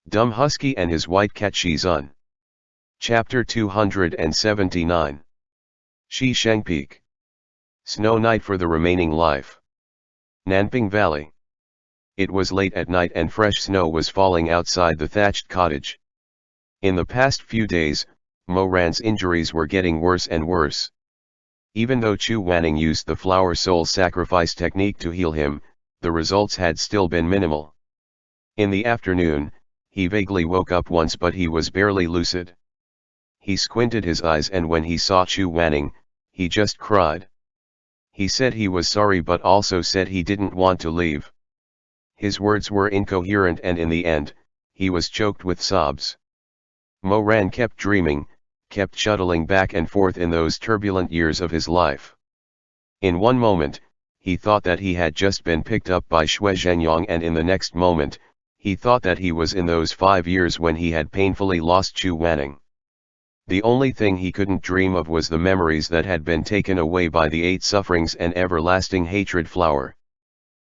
Dumb Husky and his white cat Shizun. Chapter 279. Shi Sheng Peak. Snow night for the remaining life. Nanping Valley. It was late at night and fresh snow was falling outside the thatched cottage. In the past few days, Mo Ran's injuries were getting worse and worse. Even though Chu Wanning used the flower soul sacrifice technique to heal him, the results had still been minimal. In the afternoon, he vaguely woke up once but he was barely lucid. He squinted his eyes and when he saw Chu Wanning, he just cried. He said he was sorry but also said he didn't want to leave. His words were incoherent and in the end, he was choked with sobs. Mo Ran kept dreaming, kept shuttling back and forth in those turbulent years of his life. In one moment, he thought that he had just been picked up by Shui Zhengyang and in the next moment, he thought that he was in those 5 years when he had painfully lost Chu Wanning. The only thing he couldn't dream of was the memories that had been taken away by the 8 sufferings and everlasting hatred flower.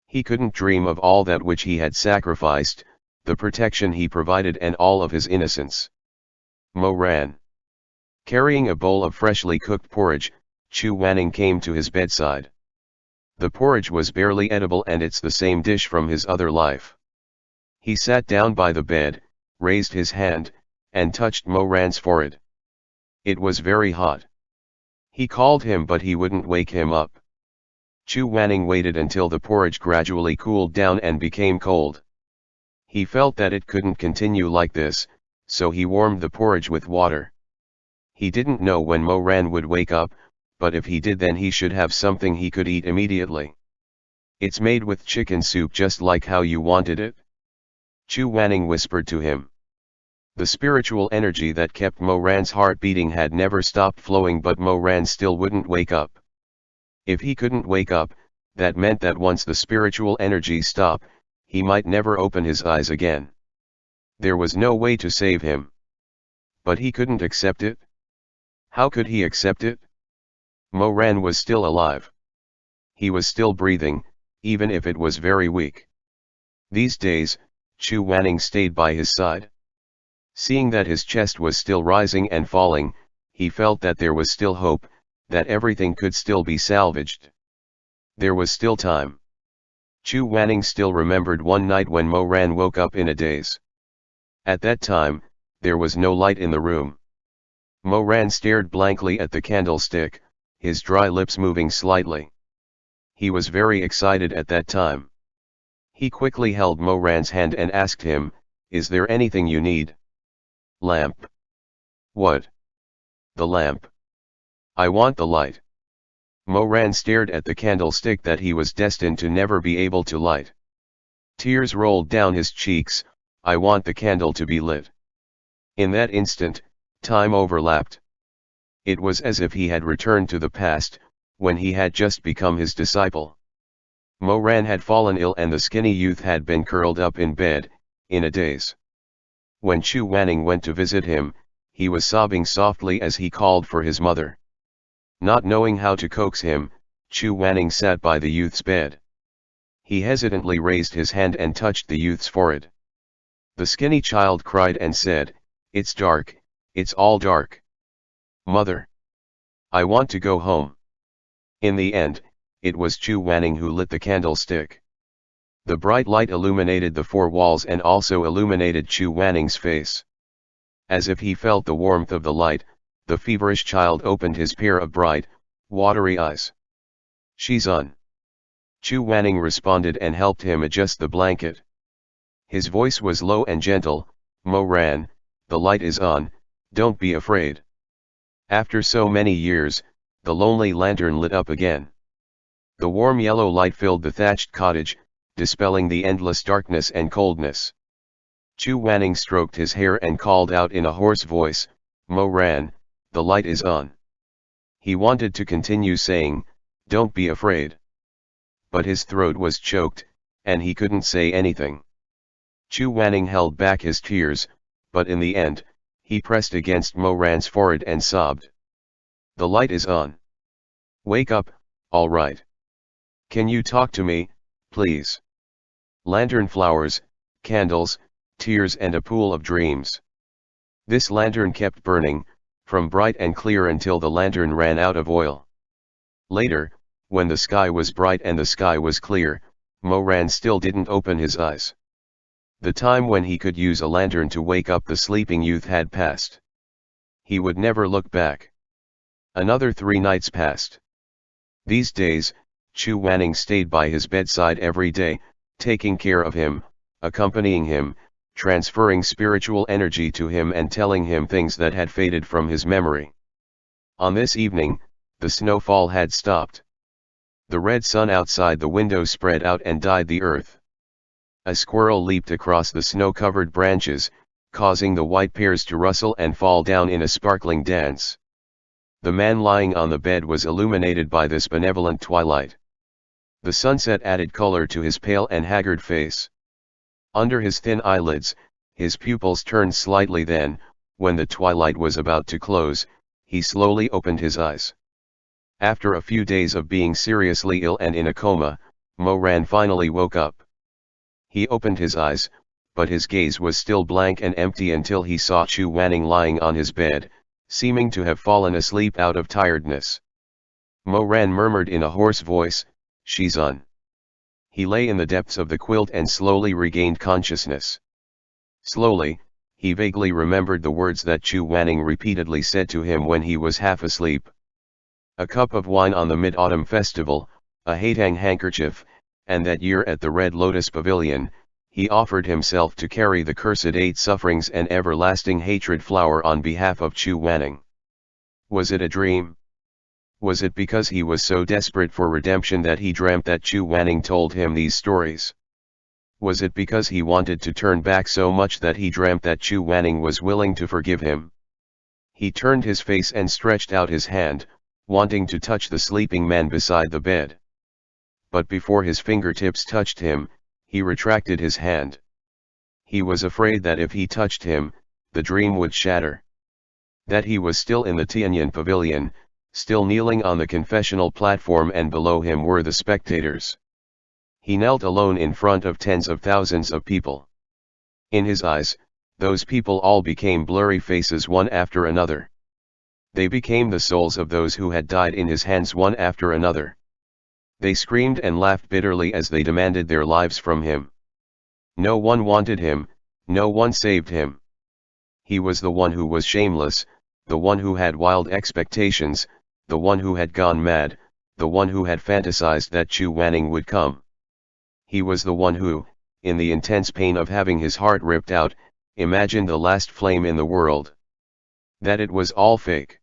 He couldn't dream of all that which he had sacrificed, the protection he provided and all of his innocence. Mo Ran. Carrying a bowl of freshly cooked porridge, Chu Wanning came to his bedside. The porridge was barely edible and it's the same dish from his other life. He sat down by the bed, raised his hand, and touched Mo Ran's forehead. It was very hot. He called him but he wouldn't wake him up. Chu Wanning waited until the porridge gradually cooled down and became cold. He felt that it couldn't continue like this, so he warmed the porridge with water. He didn't know when Mo Ran would wake up, but if he did then he should have something he could eat immediately. It's made with chicken soup just like how you wanted it? Chu Wanning whispered to him. The spiritual energy that kept Mo Ran's heart beating had never stopped flowing but Mo Ran still wouldn't wake up. If he couldn't wake up, that meant that once the spiritual energy stopped, he might never open his eyes again. There was no way to save him. But he couldn't accept it. How could he accept it? Mo Ran was still alive. He was still breathing, even if it was very weak. These days, Chu Wanning stayed by his side. Seeing that his chest was still rising and falling, he felt that there was still hope, that everything could still be salvaged. There was still time. Chu Wanning still remembered one night when Mo Ran woke up in a daze. At that time, there was no light in the room. Mo Ran stared blankly at the candlestick, his dry lips moving slightly. He was very excited at that time. He quickly held Mo Ran's hand and asked him, "Is there anything you need?" "Lamp." "What?" "The lamp. I want the light." Mo Ran stared at the candlestick that he was destined to never be able to light. Tears rolled down his cheeks. "I want the candle to be lit." In that instant, time overlapped. It was as if he had returned to the past, when he had just become his disciple. Mo Ran had fallen ill and the skinny youth had been curled up in bed, in a daze. When Chu Wanning went to visit him, he was sobbing softly as he called for his mother. Not knowing how to coax him, Chu Wanning sat by the youth's bed. He hesitantly raised his hand and touched the youth's forehead. The skinny child cried and said, "It's dark, it's all dark. Mother. I want to go home." In the end, it was Chu Wanning who lit the candlestick. The bright light illuminated the 4 walls and also illuminated Chu Wanning's face. As if he felt the warmth of the light, the feverish child opened his pair of bright, watery eyes. "Shizun." Chu Wanning responded and helped him adjust the blanket. His voice was low and gentle, "Mo Ran, the light is on, don't be afraid." After so many years, the lonely lantern lit up again. The warm yellow light filled the thatched cottage, dispelling the endless darkness and coldness. Chu Wanning stroked his hair and called out in a hoarse voice, "Mo Ran, the light is on." He wanted to continue saying, "Don't be afraid." But his throat was choked, and he couldn't say anything. Chu Wanning held back his tears, but in the end, he pressed against Mo Ran's forehead and sobbed. "The light is on. Wake up, all right. Can you talk to me, please?" Lantern flowers, candles, tears and a pool of dreams. This lantern kept burning, from bright and clear until the lantern ran out of oil. Later, when the sky was bright and the sky was clear, Moran still didn't open his eyes. The time when he could use a lantern to wake up the sleeping youth had passed. He would never look back. Another 3 nights passed. These days, Chu Wanning stayed by his bedside every day, taking care of him, accompanying him, transferring spiritual energy to him and telling him things that had faded from his memory. On this evening, the snowfall had stopped. The red sun outside the window spread out and dyed the earth. A squirrel leaped across the snow-covered branches, causing the white pears to rustle and fall down in a sparkling dance. The man lying on the bed was illuminated by this benevolent twilight. The sunset added color to his pale and haggard face. Under his thin eyelids, his pupils turned slightly then, when the twilight was about to close, he slowly opened his eyes. After a few days of being seriously ill and in a coma, Moran finally woke up. He opened his eyes, but his gaze was still blank and empty until he saw Chu Wanning lying on his bed, seeming to have fallen asleep out of tiredness. Moran murmured in a hoarse voice, "Shizun." He lay in the depths of the quilt and slowly regained consciousness. Slowly, he vaguely remembered the words that Chu Wanning repeatedly said to him when he was half asleep. A cup of wine on the Mid-Autumn Festival, a Haitang handkerchief, and that year at the Red Lotus Pavilion, he offered himself to carry the cursed 8 sufferings and everlasting hatred flower on behalf of Chu Wanning. Was it a dream? Was it because he was so desperate for redemption that he dreamt that Chu Wanning told him these stories? Was it because he wanted to turn back so much that he dreamt that Chu Wanning was willing to forgive him? He turned his face and stretched out his hand, wanting to touch the sleeping man beside the bed. But before his fingertips touched him, he retracted his hand. He was afraid that if he touched him, the dream would shatter. That he was still in the Tianyan Pavilion, still kneeling on the confessional platform, and below him were the spectators. He knelt alone in front of tens of thousands of people. In his eyes, those people all became blurry faces one after another. They became the souls of those who had died in his hands one after another. They screamed and laughed bitterly as they demanded their lives from him. No one wanted him, no one saved him. He was the one who was shameless, the one who had wild expectations, the one who had gone mad, the one who had fantasized that Chu Wanning would come. He was the one who, in the intense pain of having his heart ripped out, imagined the last flame in the world. That it was all fake.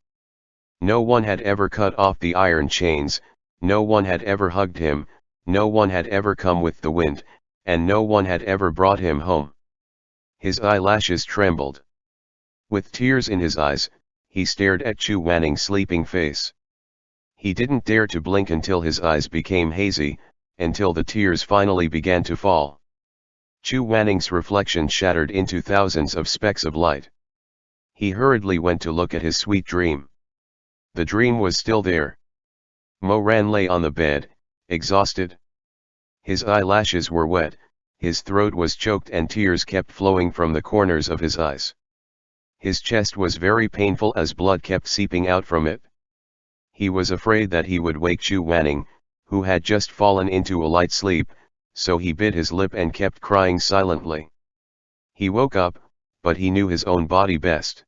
No one had ever cut off the iron chains, no one had ever hugged him, no one had ever come with the wind, and no one had ever brought him home. His eyelashes trembled. With tears in his eyes, he stared at Chu Wanning's sleeping face. He didn't dare to blink until his eyes became hazy, until the tears finally began to fall. Chu Wanning's reflection shattered into thousands of specks of light. He hurriedly went to look at his sweet dream. The dream was still there. Moran lay on the bed, exhausted. His eyelashes were wet, his throat was choked, and tears kept flowing from the corners of his eyes. His chest was very painful as blood kept seeping out from it. He was afraid that he would wake Chu Wanning, who had just fallen into a light sleep, so he bit his lip and kept crying silently. He woke up, but he knew his own body best.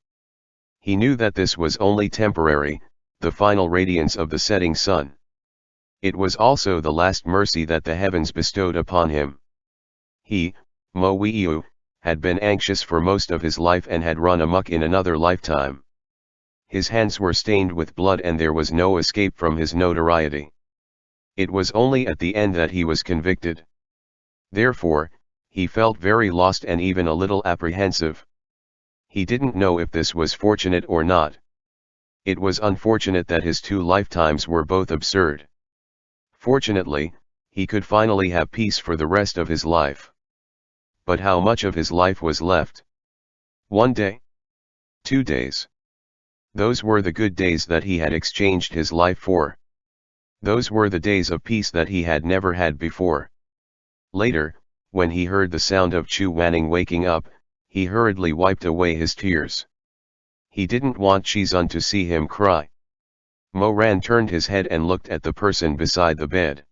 He knew that this was only temporary, the final radiance of the setting sun. It was also the last mercy that the heavens bestowed upon him. He, Mo Weiyu, had been anxious for most of his life and had run amok in another lifetime. His hands were stained with blood and there was no escape from his notoriety. It was only at the end that he was convicted. Therefore, he felt very lost and even a little apprehensive. He didn't know if this was fortunate or not. It was unfortunate that his 2 lifetimes were both absurd. Fortunately, he could finally have peace for the rest of his life. But how much of his life was left? 1 day? 2 days? Those were the good days that he had exchanged his life for. Those were the days of peace that he had never had before. Later, when he heard the sound of Chu Wanning waking up, He hurriedly wiped away his tears. He didn't want Shizun to see him cry. Moran turned his head and looked at the person beside the bed.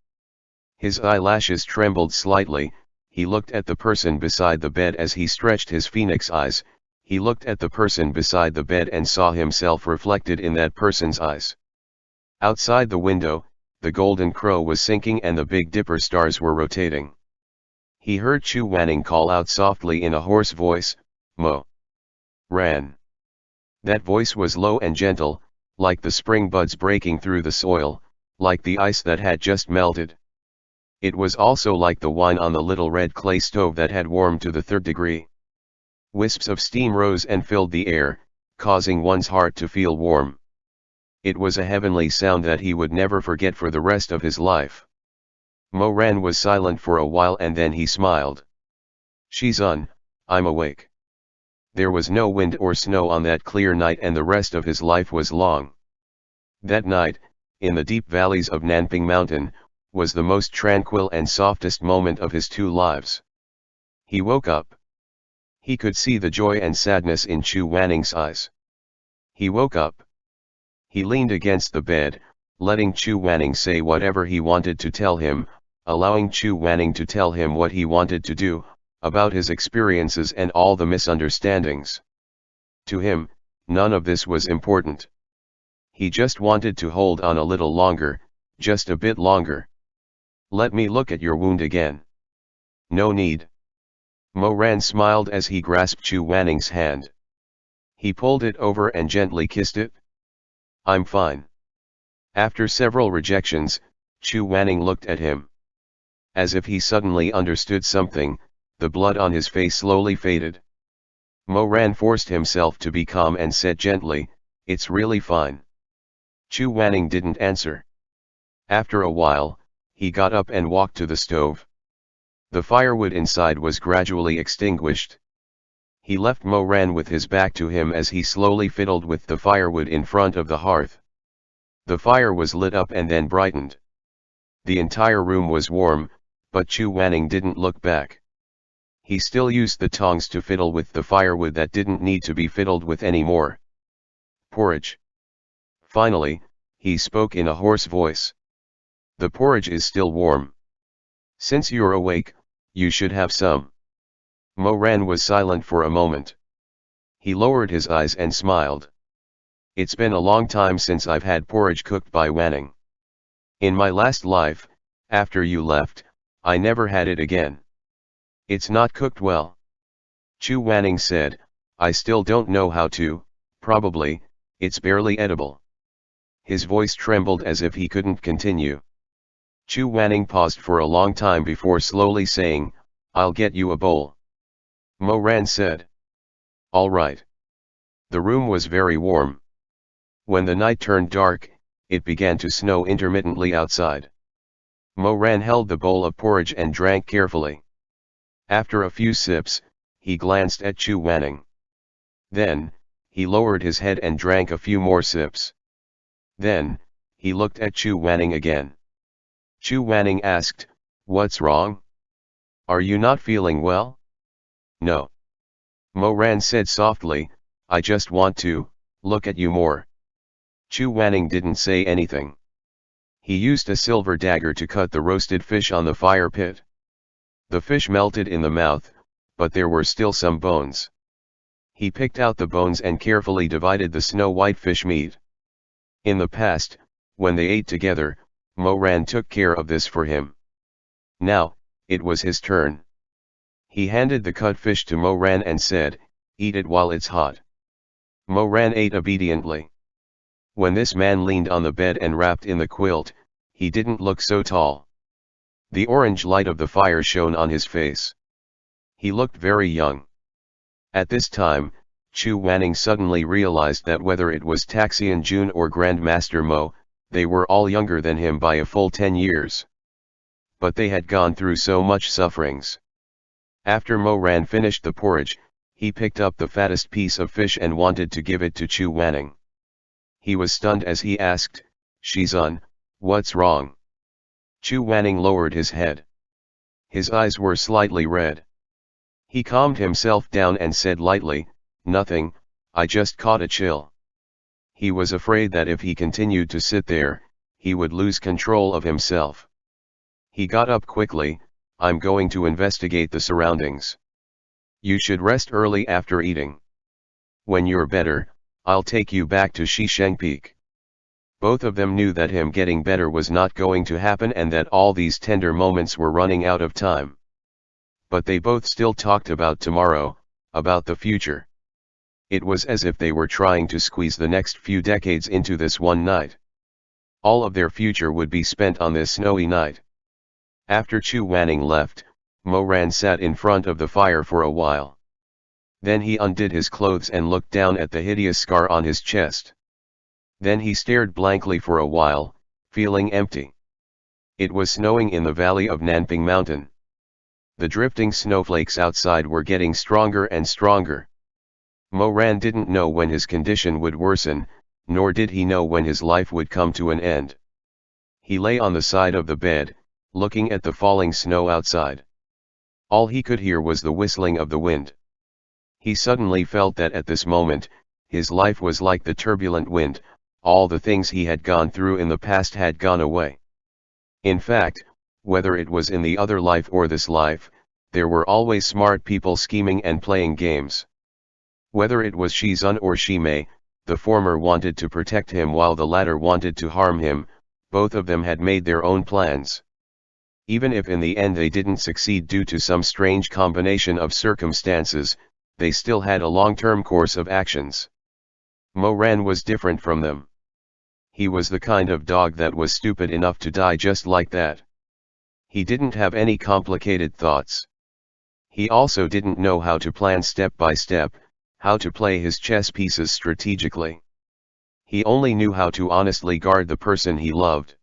His eyelashes trembled slightly. He looked at the person beside the bed as he stretched his phoenix eyes. He looked at the person beside the bed and saw himself reflected in that person's eyes. Outside the window, the golden crow was sinking and the Big Dipper stars were rotating. He heard Chu Wanning call out softly in a hoarse voice, "Mo Ran." That voice was low and gentle, like the spring buds breaking through the soil, like the ice that had just melted. It was also like the wine on the little red clay stove that had warmed to the 3rd degree. Wisps of steam rose and filled the air, causing one's heart to feel warm. It was a heavenly sound that he would never forget for the rest of his life. Moran was silent for a while and then he smiled. "Shizun, I'm awake." There was no wind or snow on that clear night and the rest of his life was long. That night, in the deep valleys of Nanping Mountain, was the most tranquil and softest moment of his 2 lives. He woke up. He could see the joy and sadness in Chu Wanning's eyes. He woke up. He leaned against the bed, letting Chu Wanning say whatever he wanted to tell him, allowing Chu Wanning to tell him what he wanted to do, about his experiences and all the misunderstandings. To him, none of this was important. He just wanted to hold on a little longer, just a bit longer. "Let me look at your wound again." "No need." Moran smiled as he grasped Chu Wanning's hand. He pulled it over and gently kissed it. "I'm fine." After several rejections, Chu Wanning looked at him. As if he suddenly understood something, the blood on his face slowly faded. Moran forced himself to be calm and said gently, "It's really fine." Chu Wanning didn't answer. After a while, he got up and walked to the stove. The firewood inside was gradually extinguished. He left Moran with his back to him as he slowly fiddled with the firewood in front of the hearth. The fire was lit up and then brightened. The entire room was warm, but Chu Wanning didn't look back. He still used the tongs to fiddle with the firewood that didn't need to be fiddled with anymore. "Porridge." Finally, he spoke in a hoarse voice. "The porridge is still warm. Since you're awake, you should have some." Moran was silent for a moment. He lowered his eyes and smiled. "It's been a long time since I've had porridge cooked by Wanning. In my last life, after you left, I never had it again. It's not cooked well." Chu Wanning said, "I still don't know how to, probably, it's barely edible." His voice trembled as if he couldn't continue. Chu Wanning paused for a long time before slowly saying, "I'll get you a bowl." Moran said, "All right." The room was very warm. When the night turned dark, it began to snow intermittently outside. Moran held the bowl of porridge and drank carefully. After a few sips, he glanced at Chu Wanning. Then, he lowered his head and drank a few more sips. Then, he looked at Chu Wanning again. Chu Wanning asked, "What's wrong? Are you not feeling well?" "No." Moran said softly, "I just want to look at you more." Chu Wanning didn't say anything. He used a silver dagger to cut the roasted fish on the fire pit. The fish melted in the mouth, but there were still some bones. He picked out the bones and carefully divided the snow-white fish meat. In the past, when they ate together, Moran took care of this for him. Now, it was his turn. He handed the cut fish to Moran and said, "Eat it while it's hot." Moran ate obediently. When this man leaned on the bed and wrapped in the quilt, he didn't look so tall. The orange light of the fire shone on his face. He looked very young. At this time, Chu Wanning suddenly realized that whether it was Taxian Jun or Grandmaster Mo, they were all younger than him by a full 10 years. But they had gone through so much sufferings. After Moran finished the porridge, he picked up the fattest piece of fish and wanted to give it to Chu Wanning. He was stunned as he asked, "Shizun, what's wrong?" Chu Wanning lowered his head. His eyes were slightly red. He calmed himself down and said lightly, "Nothing, I just caught a chill." He was afraid that if he continued to sit there, he would lose control of himself. He got up quickly. "I'm going to investigate the surroundings. You should rest early after eating. When you're better, I'll take you back to Shisheng Peak." Both of them knew that him getting better was not going to happen and that all these tender moments were running out of time. But they both still talked about tomorrow, about the future. It was as if they were trying to squeeze the next few decades into this one night. All of their future would be spent on this snowy night. After Chu Wanning left, Mo Ran sat in front of the fire for a while. Then he undid his clothes and looked down at the hideous scar on his chest. Then he stared blankly for a while, feeling empty. It was snowing in the valley of Nanping Mountain. The drifting snowflakes outside were getting stronger and stronger. Mo Ran didn't know when his condition would worsen, nor did he know when his life would come to an end. He lay on the side of the bed, looking at the falling snow outside. All he could hear was the whistling of the wind. He suddenly felt that at this moment, his life was like the turbulent wind. All the things he had gone through in the past had gone away. In fact, whether it was in the other life or this life, there were always smart people scheming and playing games. Whether it was Shizun or Shimei, the former wanted to protect him while the latter wanted to harm him. Both of them had made their own plans. Even if in the end they didn't succeed due to some strange combination of circumstances, they still had a long-term course of actions. Mo Ran was different from them. He was the kind of dog that was stupid enough to die just like that. He didn't have any complicated thoughts. He also didn't know how to plan step by step, how to play his chess pieces strategically. He only knew how to honestly guard the person he loved.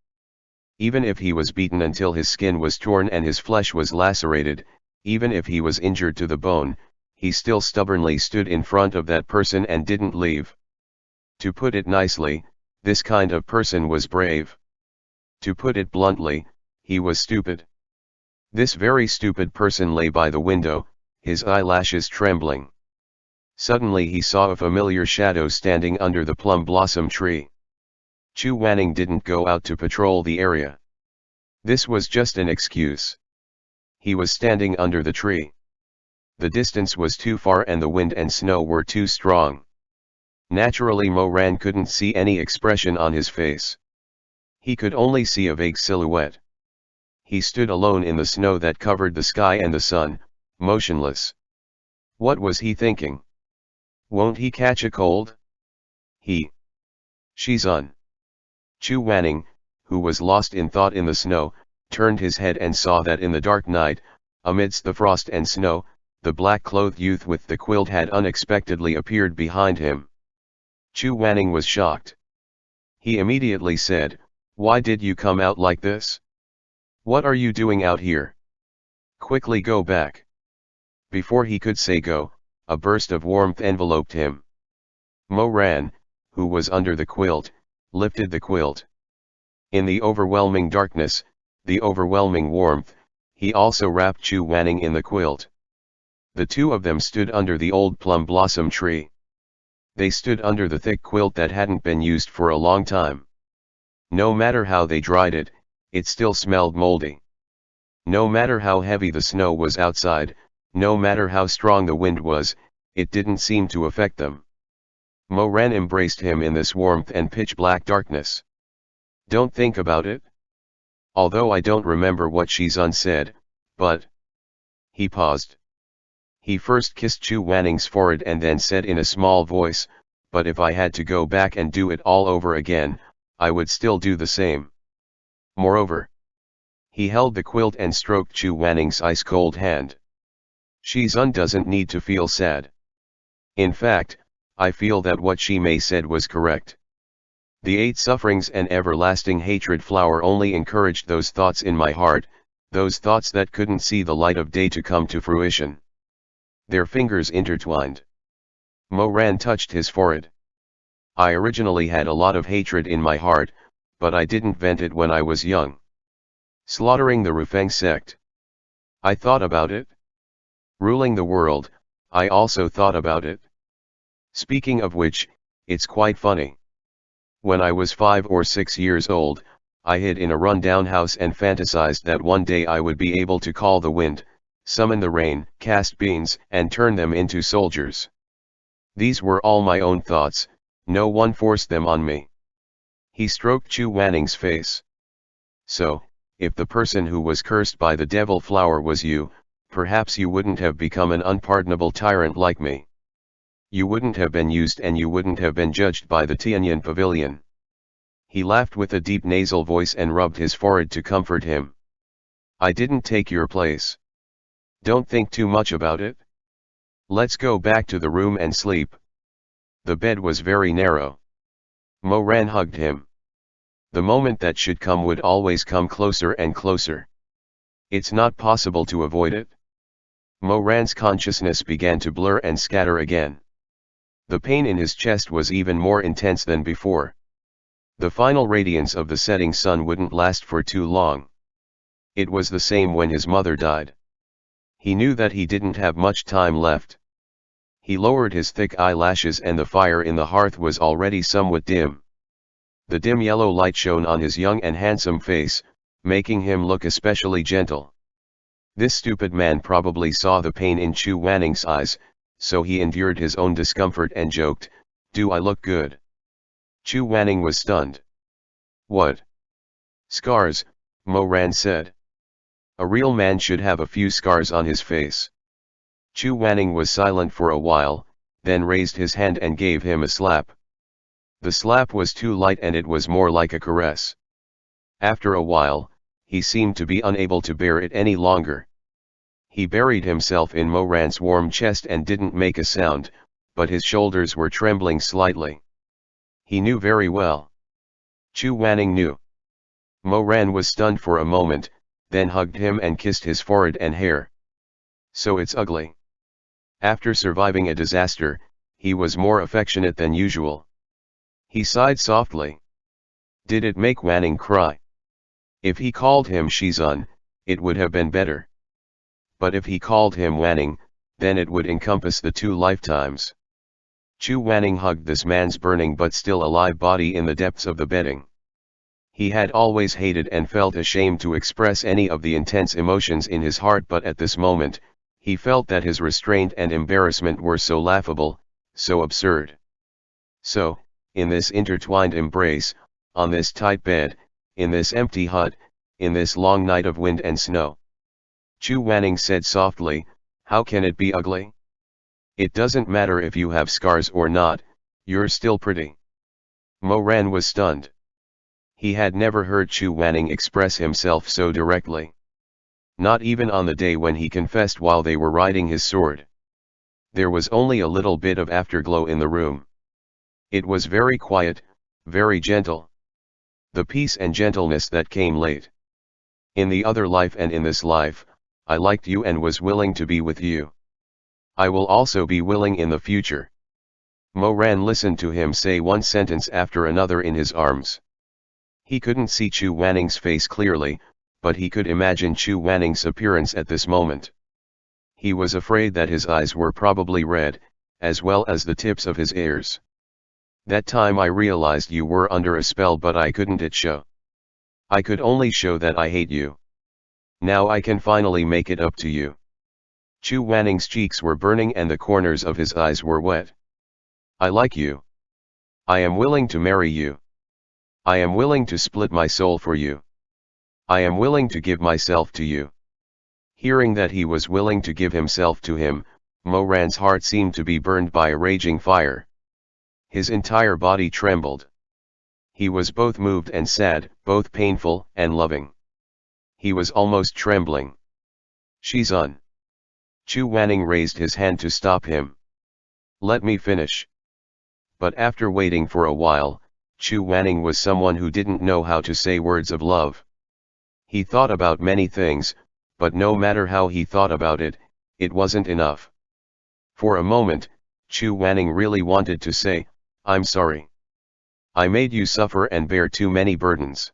Even if he was beaten until his skin was torn and his flesh was lacerated, even if he was injured to the bone, he still stubbornly stood in front of that person and didn't leave. To put it nicely, this kind of person was brave. To put it bluntly, he was stupid. This very stupid person lay by the window, his eyelashes trembling. Suddenly he saw a familiar shadow standing under the plum blossom tree. Chu Wanning didn't go out to patrol the area. This was just an excuse. He was standing under the tree. The distance was too far and the wind and snow were too strong. Naturally Mo Ran couldn't see any expression on his face. He could only see a vague silhouette. He stood alone in the snow that covered the sky and the sun, motionless. What was he thinking? Won't he catch a cold? Shizun. Chu Wanning, who was lost in thought in the snow, turned his head and saw that in the dark night, amidst the frost and snow, the black-clothed youth with the quilt had unexpectedly appeared behind him. Chu Wanning was shocked. He immediately said, "Why did you come out like this? What are you doing out here? Quickly go back." Before he could say go, a burst of warmth enveloped him. Mo Ran, who was under the quilt, lifted the quilt. In the overwhelming darkness, the overwhelming warmth, he also wrapped Chu Wanning in the quilt. The two of them stood under the old plum blossom tree. They stood under the thick quilt that hadn't been used for a long time. No matter how they dried it, it still smelled moldy. No matter how heavy the snow was outside, no matter how strong the wind was, it didn't seem to affect them. Mo Ran embraced him in this warmth and pitch-black darkness. "Don't think about it. Although I don't remember what Shizun said, but..." He paused. He first kissed Chu Wanning's forehead and then said in a small voice, "But if I had to go back and do it all over again, I would still do the same. Moreover..." He held the quilt and stroked Chu Wanning's ice-cold hand. "Shizun doesn't need to feel sad. In fact, I feel that what Shimei said was correct. The 8 sufferings and everlasting hatred flower only encouraged those thoughts in my heart, those thoughts that couldn't see the light of day to come to fruition." Their fingers intertwined. Mo Ran touched his forehead. "I originally had a lot of hatred in my heart, but I didn't vent it when I was young. Slaughtering the Rufeng sect. I thought about it. Ruling the world, I also thought about it. Speaking of which, it's quite funny. When I was 5 or 6 years old, I hid in a run-down house and fantasized that one day I would be able to call the wind, summon the rain, cast beans, and turn them into soldiers. These were all my own thoughts, no one forced them on me. He stroked Chu Wanning's face. So, if the person who was cursed by the devil flower was you, perhaps you wouldn't have become an unpardonable tyrant like me. You wouldn't have been used and you wouldn't have been judged by the Tianyan pavilion. He laughed with a deep nasal voice and rubbed his forehead to comfort him. I didn't take your place. Don't think too much about it. Let's go back to the room and sleep. The bed was very narrow. Mo Ran hugged him. The moment that should come would always come closer and closer. It's not possible to avoid it. Mo Ran's consciousness began to blur and scatter again. The pain in his chest was even more intense than before. The final radiance of the setting sun wouldn't last for too long. It was the same when his mother died. He knew that he didn't have much time left. He lowered his thick eyelashes and the fire in the hearth was already somewhat dim. The dim yellow light shone on his young and handsome face, making him look especially gentle. This stupid man probably saw the pain in Chu Wanning's eyes, so he endured his own discomfort and joked, "Do I look good?" Chu Wanning was stunned. "What? Scars?" Mo Ran said. "A real man should have a few scars on his face." Chu Wanning was silent for a while, then raised his hand and gave him a slap. The slap was too light and it was more like a caress. After a while, he seemed to be unable to bear it any longer. He buried himself in Mo Ran's warm chest and didn't make a sound, but his shoulders were trembling slightly. He knew very well. Chu Wanning knew. Mo Ran was stunned for a moment, then hugged him and kissed his forehead and hair. So it's ugly. After surviving a disaster, he was more affectionate than usual. He sighed softly. Did it make Wanning cry? If he called him Shizun, it would have been better. But if he called him Wanning, then it would encompass the 2 lifetimes. Chu Wanning hugged this man's burning but still alive body in the depths of the bedding. He had always hated and felt ashamed to express any of the intense emotions in his heart, but at this moment, he felt that his restraint and embarrassment were so laughable, so absurd. So, in this intertwined embrace, on this tight bed, in this empty hut, in this long night of wind and snow, Chu Wanning said softly, "How can it be ugly? It doesn't matter if you have scars or not, you're still pretty." Mo Ran was stunned. He had never heard Chu Wanning express himself so directly. Not even on the day when he confessed while they were riding his sword. There was only a little bit of afterglow in the room. It was very quiet, very gentle. The peace and gentleness that came late. In the other life and in this life, I liked you and was willing to be with you. I will also be willing in the future. Mo Ran listened to him say one sentence after another in his arms. He couldn't see Chu Wanning's face clearly, but he could imagine Chu Wanning's appearance at this moment. He was afraid that his eyes were probably red, as well as the tips of his ears. That time I realized you were under a spell, but I couldn't it show. I could only show that I hate you. Now I can finally make it up to you. Chu Wanning's cheeks were burning and the corners of his eyes were wet. I like you. I am willing to marry you. I am willing to split my soul for you. I am willing to give myself to you. Hearing that he was willing to give himself to him, Mo Ran's heart seemed to be burned by a raging fire. His entire body trembled. He was both moved and sad, both painful and loving. He was almost trembling. Shizun. Chu Wanning raised his hand to stop him. Let me finish. But after waiting for a while, Chu Wanning was someone who didn't know how to say words of love. He thought about many things, but no matter how he thought about it, it wasn't enough. For a moment, Chu Wanning really wanted to say, I'm sorry. I made you suffer and bear too many burdens.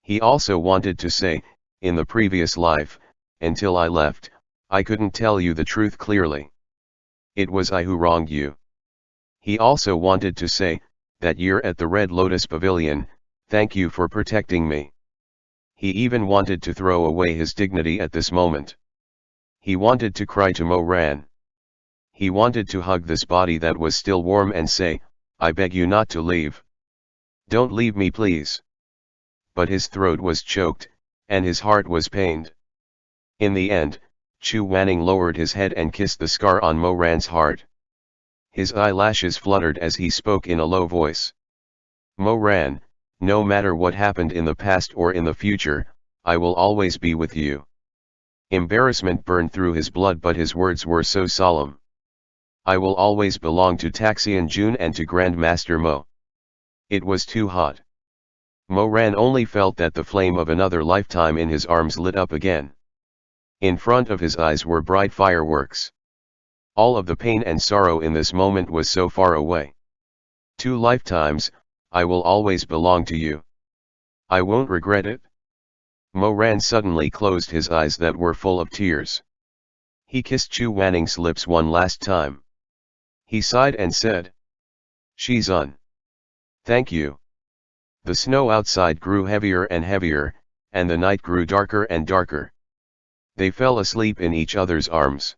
He also wanted to say, in the previous life, until I left, I couldn't tell you the truth clearly. It was I who wronged you. He also wanted to say, that year at the Red Lotus Pavilion, thank you for protecting me. He even wanted to throw away his dignity at this moment. He wanted to cry to Mo Ran. He wanted to hug this body that was still warm and say, I beg you not to leave. Don't leave me please. But his throat was choked, and his heart was pained. In the end, Chu Wanning lowered his head and kissed the scar on Mo Ran's heart. His eyelashes fluttered as he spoke in a low voice. Mo Ran, no matter what happened in the past or in the future, I will always be with you. Embarrassment burned through his blood, but his words were so solemn. I will always belong to Taxian Jun and to Grand Master Mo. It was too hot. Mo Ran only felt that the flame of another lifetime in his arms lit up again. In front of his eyes were bright fireworks. All of the pain and sorrow in this moment was so far away. 2 lifetimes, I will always belong to you. I won't regret it. Mo Ran suddenly closed his eyes that were full of tears. He kissed Chu Wanning's lips one last time. He sighed and said, Shizun. Thank you. The snow outside grew heavier and heavier, and the night grew darker and darker. They fell asleep in each other's arms.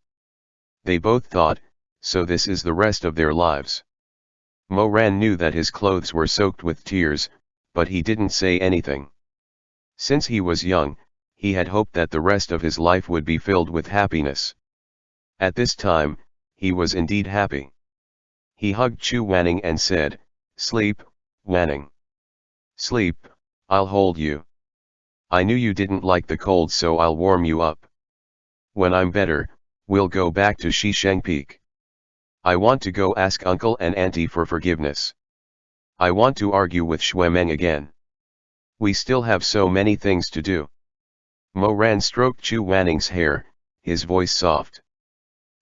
They both thought, so this is the rest of their lives. Mo Ran knew that his clothes were soaked with tears, but he didn't say anything. Since he was young, he had hoped that the rest of his life would be filled with happiness. At this time, he was indeed happy. He hugged Chu Wanning and said, Sleep, Wanning. Sleep, I'll hold you. I knew you didn't like the cold, so I'll warm you up. When I'm better, we'll go back to Shisheng Peak. I want to go ask Uncle and Auntie for forgiveness. I want to argue with Shuemeng again. We still have so many things to do. Mo Ran stroked Chu Wanning's hair, his voice soft.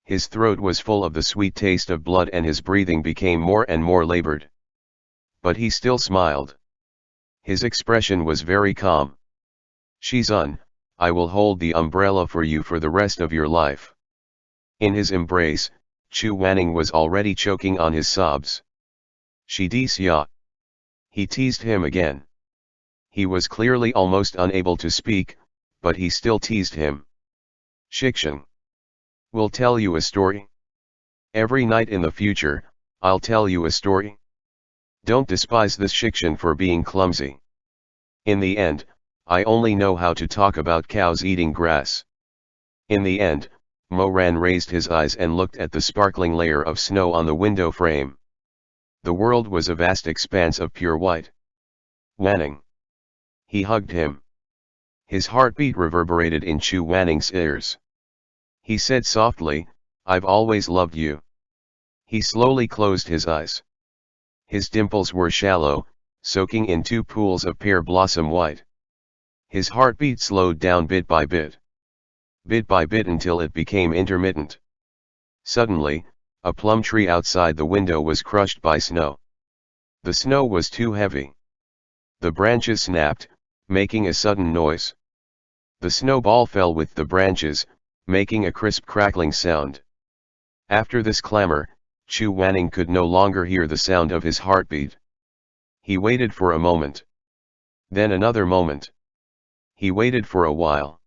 His throat was full of the sweet taste of blood and his breathing became more and more labored. But he still smiled. His expression was very calm. Shizun, I will hold the umbrella for you for the rest of your life. In his embrace, Chu Wanning was already choking on his sobs. Shi di xia. He teased him again. He was clearly almost unable to speak, but he still teased him. Shikshan. We'll tell you a story. Every night in the future, I'll tell you a story. Don't despise this Shikshan for being clumsy. In the end, I only know how to talk about cows eating grass. In the end, Mo Ran raised his eyes and looked at the sparkling layer of snow on the window frame. The world was a vast expanse of pure white. Wanning. He hugged him. His heartbeat reverberated in Chu Wanning's ears. He said softly, I've always loved you. He slowly closed his eyes. His dimples were shallow, soaking in 2 pools of pear blossom white. His heartbeat slowed down bit by bit until it became intermittent. Suddenly, a plum tree outside the window was crushed by snow. The snow was too heavy. The branches snapped, making a sudden noise. The snowball fell with the branches, making a crisp crackling sound. After this clamor, Chu Wanning could no longer hear the sound of his heartbeat. He waited for a moment. Then another moment. He waited for a while.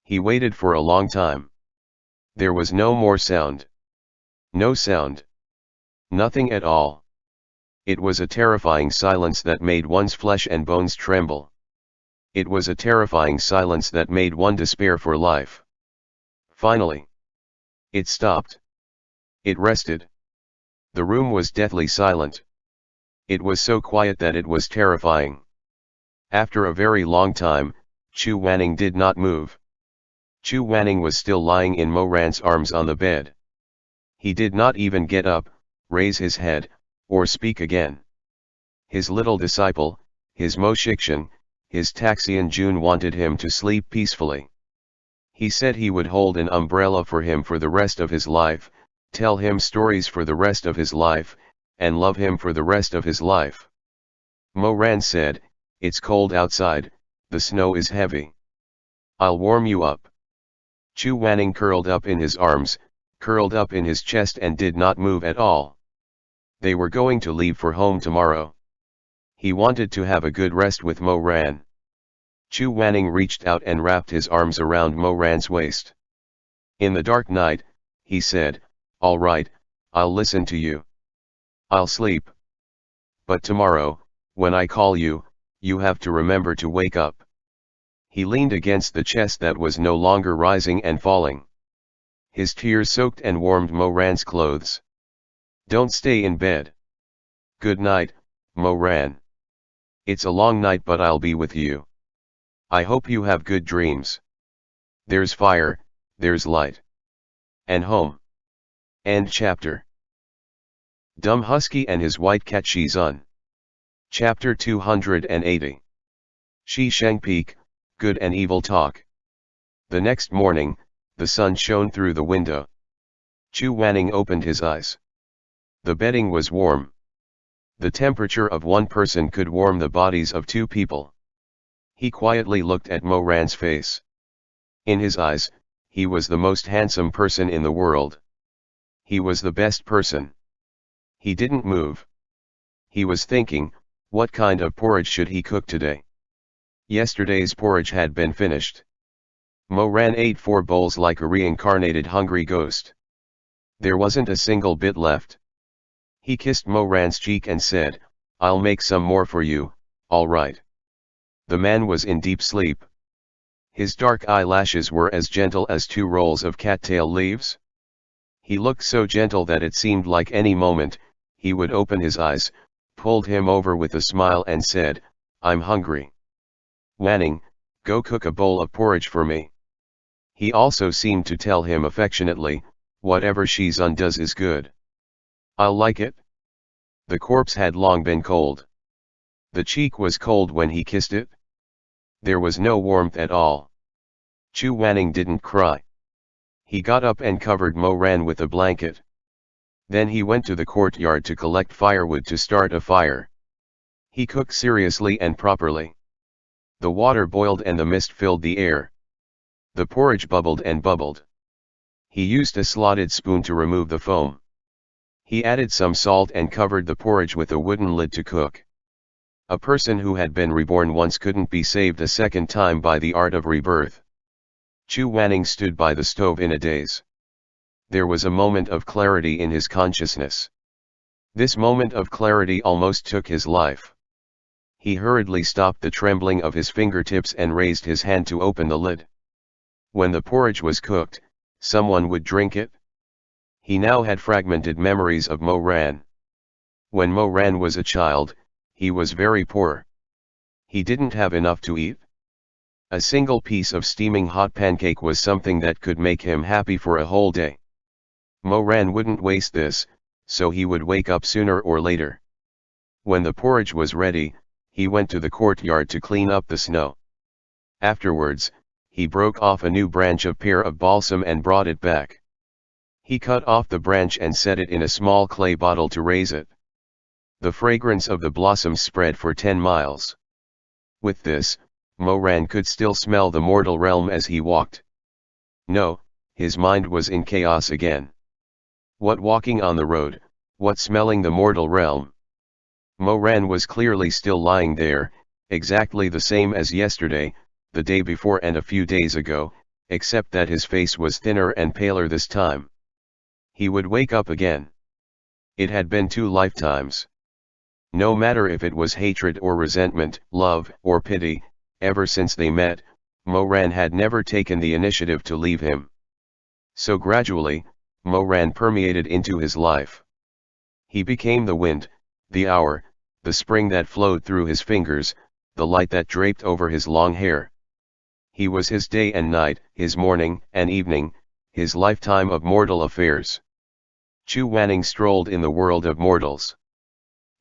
He waited for a long time. There was no more sound. No sound. Nothing at all. It was a terrifying silence that made one's flesh and bones tremble. It was a terrifying silence that made one despair for life. Finally, it stopped. It rested. The room was deathly silent. It was so quiet that it was terrifying. After a very long time, Chu Wanning did not move. Chu Wanning was still lying in Mo Ran's arms on the bed. He did not even get up, raise his head, or speak again. His little disciple, his Mo Shikshan, his Taxian Jun wanted him to sleep peacefully. He said he would hold an umbrella for him for the rest of his life, tell him stories for the rest of his life, and love him for the rest of his life. Mo Ran said, It's cold outside, the snow is heavy. I'll warm you up. Chu Wanning curled up in his arms, curled up in his chest and did not move at all. They were going to leave for home tomorrow. He wanted to have a good rest with Mo Ran. Chu Wanning reached out and wrapped his arms around Mo Ran's waist. In the dark night, he said, "All right, I'll listen to you. I'll sleep. But tomorrow, when I call you, you have to remember to wake up." He leaned against the chest that was no longer rising and falling. His tears soaked and warmed Mo Ran's clothes. "Don't stay in bed. Good night, Mo Ran. It's a long night but I'll be with you. I hope you have good dreams. There's fire, there's light. And home." End chapter. Dumb Husky and his white cat Shizun. Chapter 280. Shi Shengpeak, Good and Evil Talk. The next morning, the sun shone through the window. Chu Wanning opened his eyes. The bedding was warm. The temperature of one person could warm the bodies of two people. He quietly looked at Mo Ran's face. In his eyes, he was the most handsome person in the world. He was the best person. He didn't move. He was thinking, what kind of porridge should he cook today? Yesterday's porridge had been finished. Mo Ran ate 4 bowls like a reincarnated hungry ghost. There wasn't a single bit left. He kissed Mo Ran's cheek and said, "I'll make some more for you, all right." The man was in deep sleep. His dark eyelashes were as gentle as 2 rolls of cattail leaves. He looked so gentle that it seemed like any moment, he would open his eyes, pulled him over with a smile and said, "I'm hungry. Wanning, go cook a bowl of porridge for me." He also seemed to tell him affectionately, "Whatever Shizun does is good. I'll like it." The corpse had long been cold. The cheek was cold when he kissed it. There was no warmth at all. Chu Wanning didn't cry. He got up and covered Mo Ran with a blanket. Then he went to the courtyard to collect firewood to start a fire. He cooked seriously and properly. The water boiled and the mist filled the air. The porridge bubbled and bubbled. He used a slotted spoon to remove the foam. He added some salt and covered the porridge with a wooden lid to cook. A person who had been reborn once couldn't be saved a second time by the art of rebirth. Chu Wanning stood by the stove in a daze. There was a moment of clarity in his consciousness. This moment of clarity almost took his life. He hurriedly stopped the trembling of his fingertips and raised his hand to open the lid. When the porridge was cooked, someone would drink it. He now had fragmented memories of Mo Ran. When Mo Ran was a child, he was very poor. He didn't have enough to eat. A single piece of steaming hot pancake was something that could make him happy for a whole day. Mo Ran wouldn't waste this, so he would wake up sooner or later. When the porridge was ready, he went to the courtyard to clean up the snow. Afterwards, he broke off a new branch of pear of balsam and brought it back. He cut off the branch and set it in a small clay bottle to raise it. The fragrance of the blossoms spread for 10 miles. With this, Mo Ran could still smell the mortal realm as he walked. No, his mind was in chaos again. What walking on the road, what smelling the mortal realm? Mo Ran was clearly still lying there, exactly the same as yesterday, the day before and a few days ago, except that his face was thinner and paler this time. He would wake up again. It had been 2 lifetimes. No matter if it was hatred or resentment, love or pity, ever since they met, Mo Ran had never taken the initiative to leave him. So gradually, Mo Ran permeated into his life. He became the wind, the hour, the spring that flowed through his fingers, the light that draped over his long hair. He was his day and night, his morning and evening, his lifetime of mortal affairs. Chu Wanning strolled in the world of mortals.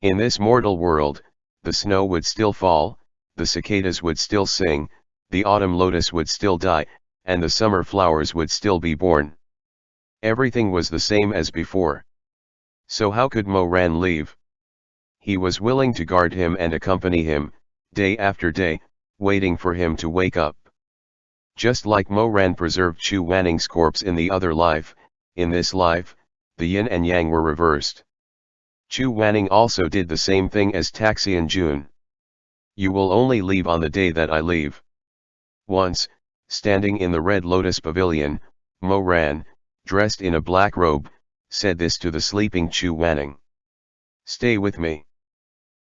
In this mortal world, the snow would still fall, the cicadas would still sing, the autumn lotus would still die, and the summer flowers would still be born. Everything was the same as before. So how could Mo Ran leave? He was willing to guard him and accompany him, day after day, waiting for him to wake up. Just like Mo Ran preserved Chu Wanning's corpse in the other life, in this life, the yin and yang were reversed. Chu Wanning also did the same thing as Taxian Jun. You will only leave on the day that I leave. Once, standing in the Red Lotus Pavilion, Mo Ran, dressed in a black robe, said this to the sleeping Chu Wanning. Stay with me.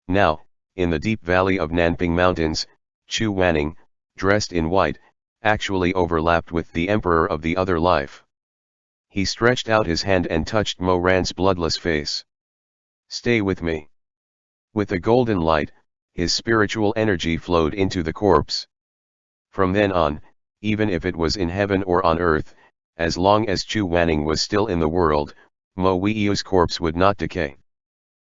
Now, in the deep valley of Nanping Mountains, Chu Wanning, dressed in white, actually overlapped with the emperor of the other life. He stretched out his hand and touched Mo Ran's bloodless face. Stay with me. With a golden light, his spiritual energy flowed into the corpse. From then on, even if it was in heaven or on earth, as long as Chu Wanning was still in the world, Mo Weiu's corpse would not decay.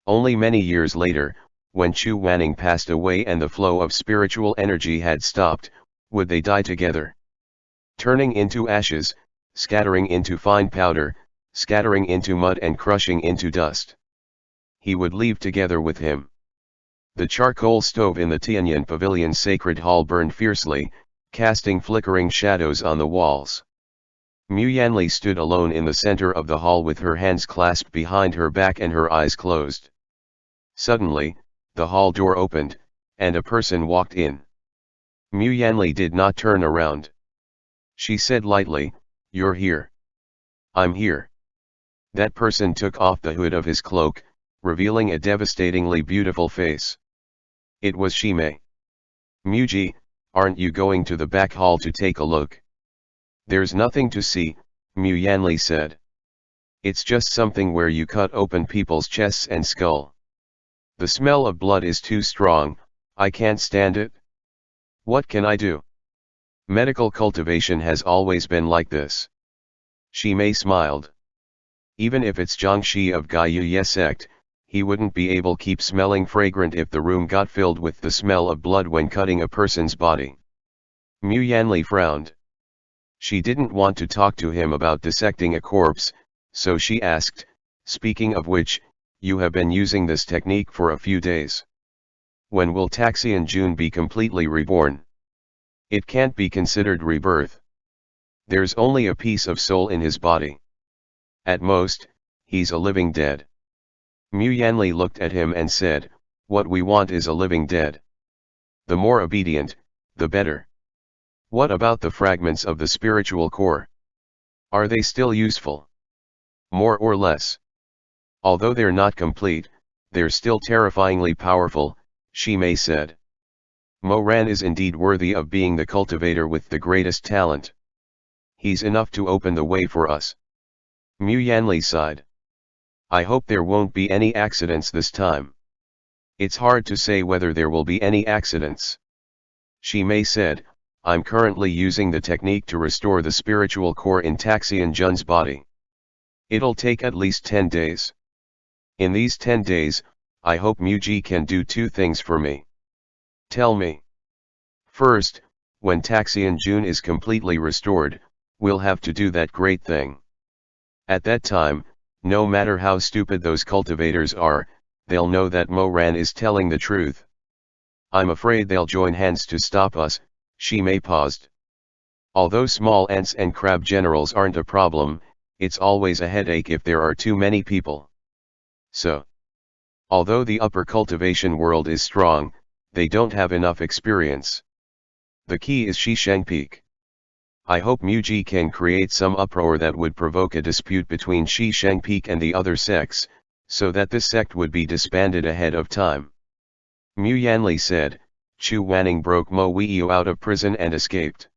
Only many years later, when Chu Wanning passed away and the flow of spiritual energy had stopped, would they die together. Turning into ashes, scattering into fine powder, scattering into mud and crushing into dust. He would leave together with him. The charcoal stove in the Tianyan Pavilion's sacred hall burned fiercely, casting flickering shadows on the walls. Mu Yanli stood alone in the center of the hall with her hands clasped behind her back and her eyes closed. Suddenly, the hall door opened, and a person walked in. Mu Yanli did not turn around. She said lightly, "You're here." "I'm here." That person took off the hood of his cloak, revealing a devastatingly beautiful face. It was Shimei. "Muji, aren't you going to the back hall to take a look?" "There's nothing to see," Mu Yanli said. "It's just something where you cut open people's chests and skull. The smell of blood is too strong, I can't stand it. What can I do? Medical cultivation has always been like this." Shimei smiled. "Even if it's Jiangshi of Gaiyuye sect, he wouldn't be able to keep smelling fragrant if the room got filled with the smell of blood when cutting a person's body." Mu Yanli frowned. She didn't want to talk to him about dissecting a corpse, so she asked, "Speaking of which, you have been using this technique for a few days. When will Taxian Jun be completely reborn?" "It can't be considered rebirth. There's only a piece of soul in his body. At most, he's a living dead." Mu Yanli looked at him and said, "What we want is a living dead. The more obedient, the better. What about the fragments of the spiritual core? Are they still useful?" "More or less. Although they're not complete, they're still terrifyingly powerful," Shimei said. "Mo Ran is indeed worthy of being the cultivator with the greatest talent. He's enough to open the way for us." Mu Yanli sighed. "I hope there won't be any accidents this time." "It's hard to say whether there will be any accidents." Shimei said, "I'm currently using the technique to restore the spiritual core in Taxian Jun's body. It'll take at least 10 days. In these 10 days, I hope Muji can do 2 things for me." "Tell me." "First, when Taxian Jun is completely restored, we'll have to do that great thing. At that time, no matter how stupid those cultivators are, they'll know that Mo Ran is telling the truth. I'm afraid they'll join hands to stop us." Shimei paused. "Although small ants and crab generals aren't a problem, it's always a headache if there are too many people. So, although the upper cultivation world is strong, they don't have enough experience. The key is Shisheng Peak. I hope Muji can create some uproar that would provoke a dispute between Shisheng Peak and the other sects, so that this sect would be disbanded ahead of time." Mu Yanli said, "Chu Wanning broke Mo Weiu out of prison and escaped.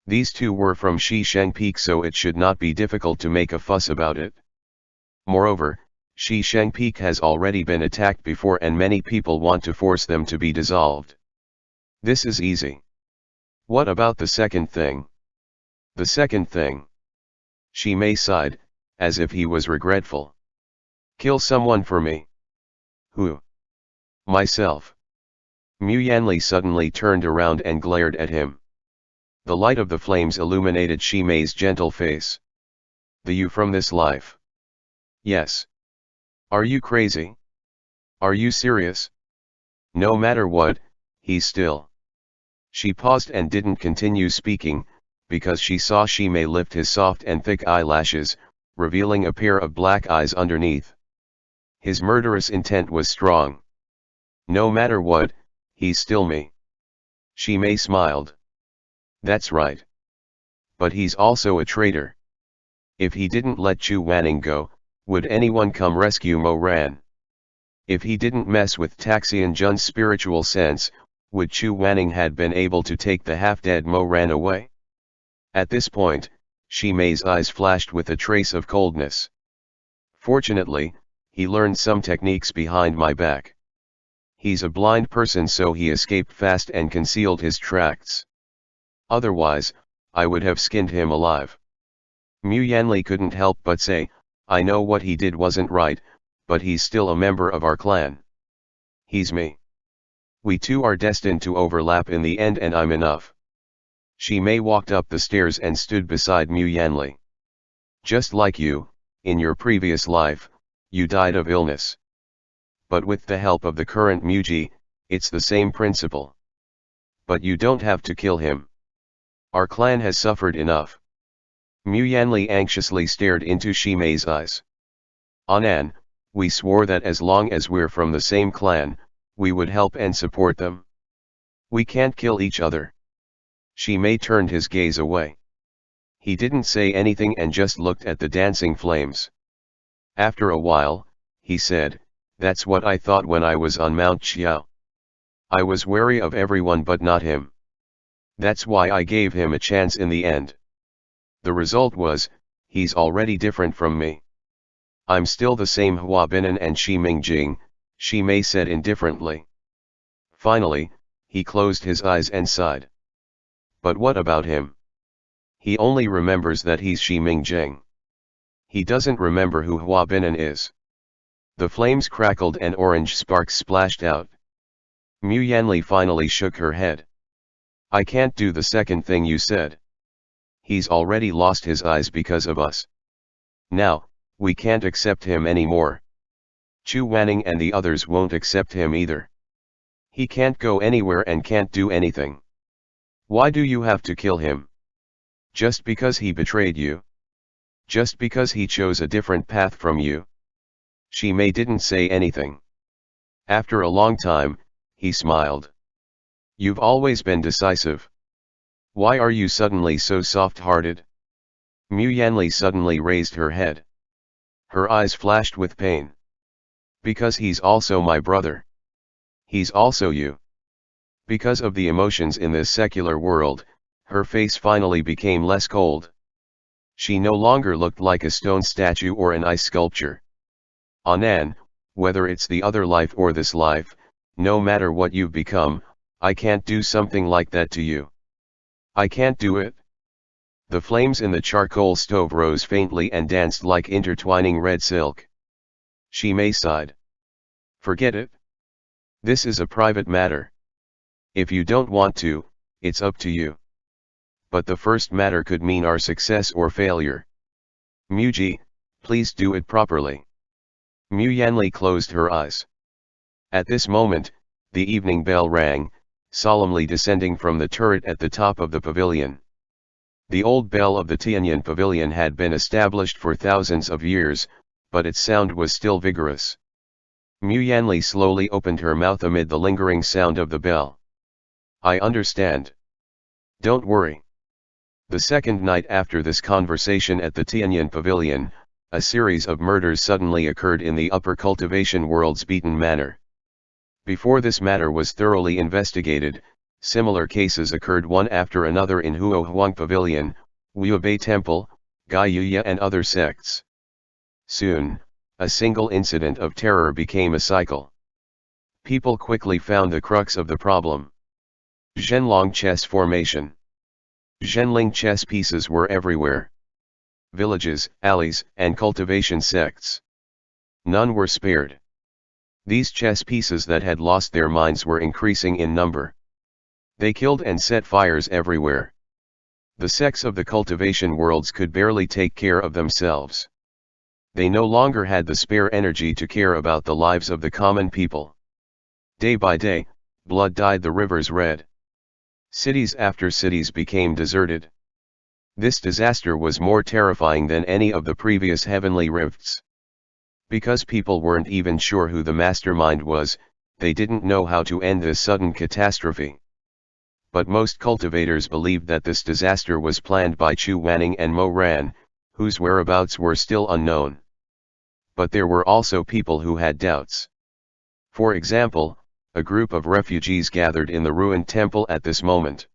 These 2 were from Shisheng Peak, so it should not be difficult to make a fuss about it. Moreover, Shisheng Peak has already been attacked before and many people want to force them to be dissolved. This is easy. What about the second thing?" "The second thing?" Shimei sighed, as if he was regretful. "Kill someone for me." "Who?" "Myself." Mu Yanli suddenly turned around and glared at him. The light of the flames illuminated Shimei's gentle face. "The you from this life?" "Yes." "Are you crazy? Are you serious?" "No matter what, he's still." She paused and didn't continue speaking, because she saw Shimei lift his soft and thick eyelashes, revealing a pair of black eyes underneath. His murderous intent was strong. No matter what, he's still me. Shimei smiled. That's right. But he's also a traitor. If he didn't let Chu Wanning go, would anyone come rescue Mo Ran? If he didn't mess with Taxian Jun's spiritual sense, would Chu Wanning had been able to take the half-dead Mo Ran away? At this point, Shimei's eyes flashed with a trace of coldness. Fortunately, he learned some techniques behind my back. He's a blind person, so he escaped fast and concealed his tracks. Otherwise, I would have skinned him alive. Mu Yanli couldn't help but say, I know what he did wasn't right, but he's still a member of our clan. He's me. We two are destined to overlap in the end, and I'm enough. Shimei walked up the stairs and stood beside Mu Yanli. Just like you, in your previous life, you died of illness. But with the help of the current Muji, it's the same principle. But you don't have to kill him. Our clan has suffered enough. Mu Yanli anxiously stared into Shimei's eyes. Anan, we swore that as long as we're from the same clan, we would help and support them. We can't kill each other. Shimei turned his gaze away. He didn't say anything and just looked at the dancing flames. After a while, he said, that's what I thought when I was on Mount Xiao. I was wary of everyone but not him. That's why I gave him a chance in the end. The result was, he's already different from me. I'm still the same Hua Binan and Shi Mingjing, Shimei said indifferently. Finally, he closed his eyes and sighed. But what about him? He only remembers that he's Shi Mingjing. He doesn't remember who Hua Binan is. The flames crackled and orange sparks splashed out. Mu Yanli finally shook her head. I can't do the second thing you said. He's already lost his eyes because of us. Now, we can't accept him anymore. Chu Wanning and the others won't accept him either. He can't go anywhere and can't do anything. Why do you have to kill him? Just because he betrayed you? Just because he chose a different path from you? Shimei didn't say anything. After a long time, he smiled. You've always been decisive. Why are you suddenly so soft-hearted? Mu Yanli suddenly raised her head. Her eyes flashed with pain. Because he's also my brother. He's also you. Because of the emotions in this secular world, her face finally became less cold. She no longer looked like a stone statue or an ice sculpture. Anan, whether it's the other life or this life, no matter what you've become, I can't do something like that to you. I can't do it. The flames in the charcoal stove rose faintly and danced like intertwining red silk. Shimei sighed. Forget it. This is a private matter. If you don't want to, it's up to you. But the first matter could mean our success or failure. Muji, please do it properly. Mu Yanli closed her eyes. At this moment, the evening bell rang, solemnly descending from the turret at the top of the pavilion. The old bell of the Tianyan pavilion had been established for thousands of years, but its sound was still vigorous. Mu Yanli slowly opened her mouth amid the lingering sound of the bell. I understand. Don't worry. The second night after this conversation at the Tianyan pavilion, a series of murders suddenly occurred in the upper cultivation world's beaten manor. Before this matter was thoroughly investigated, similar cases occurred one after another in Huo Huang Pavilion, Wuobei Temple, Gaiyuya and other sects. Soon, a single incident of terror became a cycle. People quickly found the crux of the problem. Zhenlong chess formation. Zhenling chess pieces were everywhere. Villages, alleys, and cultivation sects. None were spared. These chess pieces that had lost their minds were increasing in number. They killed and set fires everywhere. The sects of the cultivation worlds could barely take care of themselves. They no longer had the spare energy to care about the lives of the common people. Day by day, blood dyed the rivers red. Cities after cities became deserted. This disaster was more terrifying than any of the previous heavenly rifts. Because people weren't even sure who the mastermind was, they didn't know how to end this sudden catastrophe. But most cultivators believed that this disaster was planned by Chu Wanning and Mo Ran, whose whereabouts were still unknown. But there were also people who had doubts. For example, a group of refugees gathered in the ruined temple at this moment.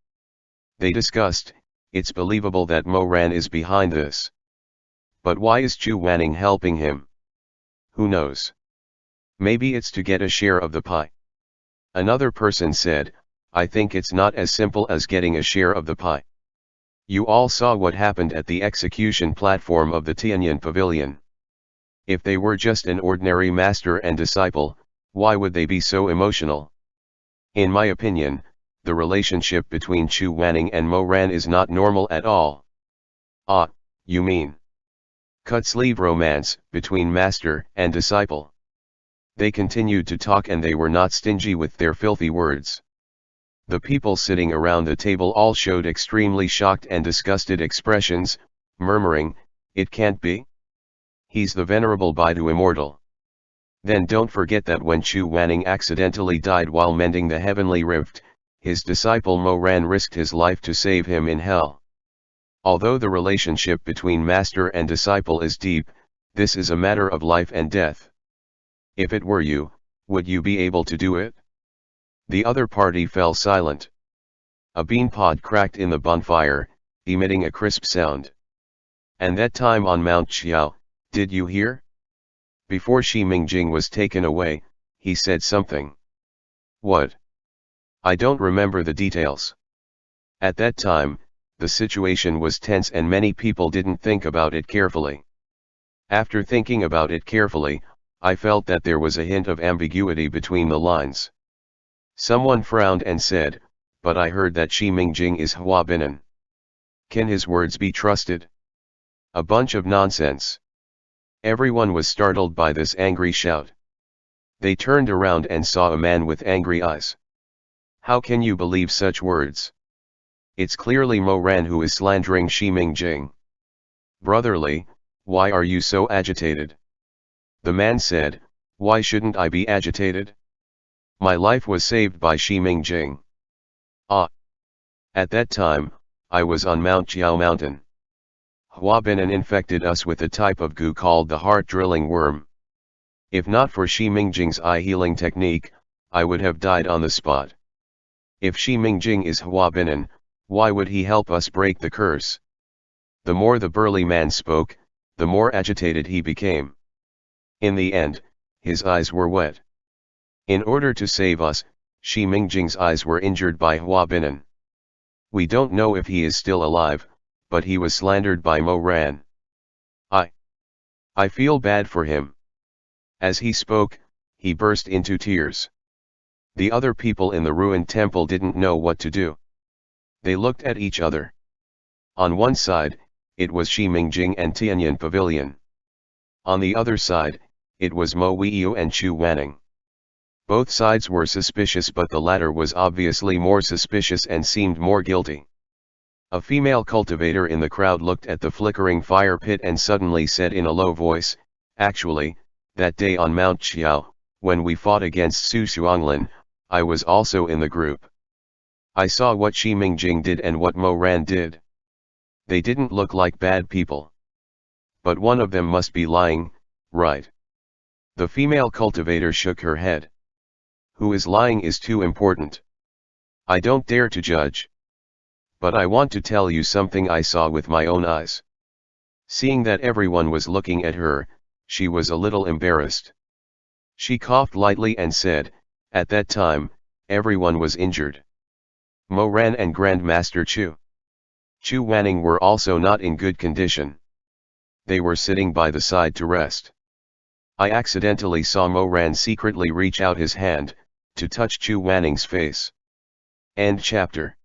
They discussed, "It's believable that Mo Ran is behind this. But why is Chu Wanning helping him? Who knows? Maybe it's to get a share of the pie." Another person said, "I think it's not as simple as getting a share of the pie. You all saw what happened at the execution platform of the Tianyan Pavilion. If they were just an ordinary master and disciple, why would they be so emotional? In my opinion, the relationship between Chu Wanning and Mo Ran is not normal at all." "Ah, you mean cut-sleeve romance between master and disciple?" They continued to talk and they were not stingy with their filthy words. The people sitting around the table all showed extremely shocked and disgusted expressions, murmuring, "It can't be. He's the venerable Baidu immortal." Then don't forget that when Chu Wanning accidentally died while mending the heavenly rift, his disciple Mo Ran risked his life to save him in hell. Although the relationship between master and disciple is deep, this is a matter of life and death. If it were you, would you be able to do it? The other party fell silent. A bean pod cracked in the bonfire, emitting a crisp sound. "And that time on Mount Qiao, did you hear? Before Shi Mingjing was taken away, he said something." "What?" "I don't remember the details. At that time, the situation was tense and many people didn't think about it carefully. After thinking about it carefully, I felt that there was a hint of ambiguity between the lines. Someone frowned and said, 'But I heard that Shi Mingjing is Hua Binan. Can his words be trusted?' A bunch of nonsense." Everyone was startled by this angry shout. They turned around and saw a man with angry eyes. "How can you believe such words? It's clearly Mo Ran who is slandering Shi Mingjing. Brotherly, why are you so agitated?" The man said, "Why shouldn't I be agitated? My life was saved by Shi Mingjing. Ah! At that time, I was on Mount Jiao Mountain. Hua Binan infected us with a type of goo called the heart-drilling worm. If not for Shi Mingjing's eye-healing technique, I would have died on the spot. If Shi Mingjing is Hua Binan, why would he help us break the curse?" The more the burly man spoke, the more agitated he became. In the end, his eyes were wet. In order to save us, Shi Mingjing's eyes were injured by Hua Binan. We don't know if he is still alive, but he was slandered by Mo Ran. I feel bad for him." As he spoke, he burst into tears. The other people in the ruined temple didn't know what to do. They looked at each other. On one side, it was Shi Mingjing and Tianyan Pavilion. On the other side, it was Mo Weiyu and Chu Wanning. Both sides were suspicious, but the latter was obviously more suspicious and seemed more guilty. A female cultivator in the crowd looked at the flickering fire pit and suddenly said in a low voice, "Actually, that day on Mount Qiao, when we fought against Su Xuanglin, I was also in the group. I saw what Shi Mingjing did and what Mo Ran did. They didn't look like bad people. But one of them must be lying, right?" The female cultivator shook her head. "Who is lying is too important. I don't dare to judge. But I want to tell you something I saw with my own eyes." Seeing that everyone was looking at her, she was a little embarrassed. She coughed lightly and said, "At that time, everyone was injured. Mo Ran and Grandmaster Chu Wanning were also not in good condition. They were sitting by the side to rest. I accidentally saw Mo Ran secretly reach out his hand, to touch Chu Wanning's face." End chapter.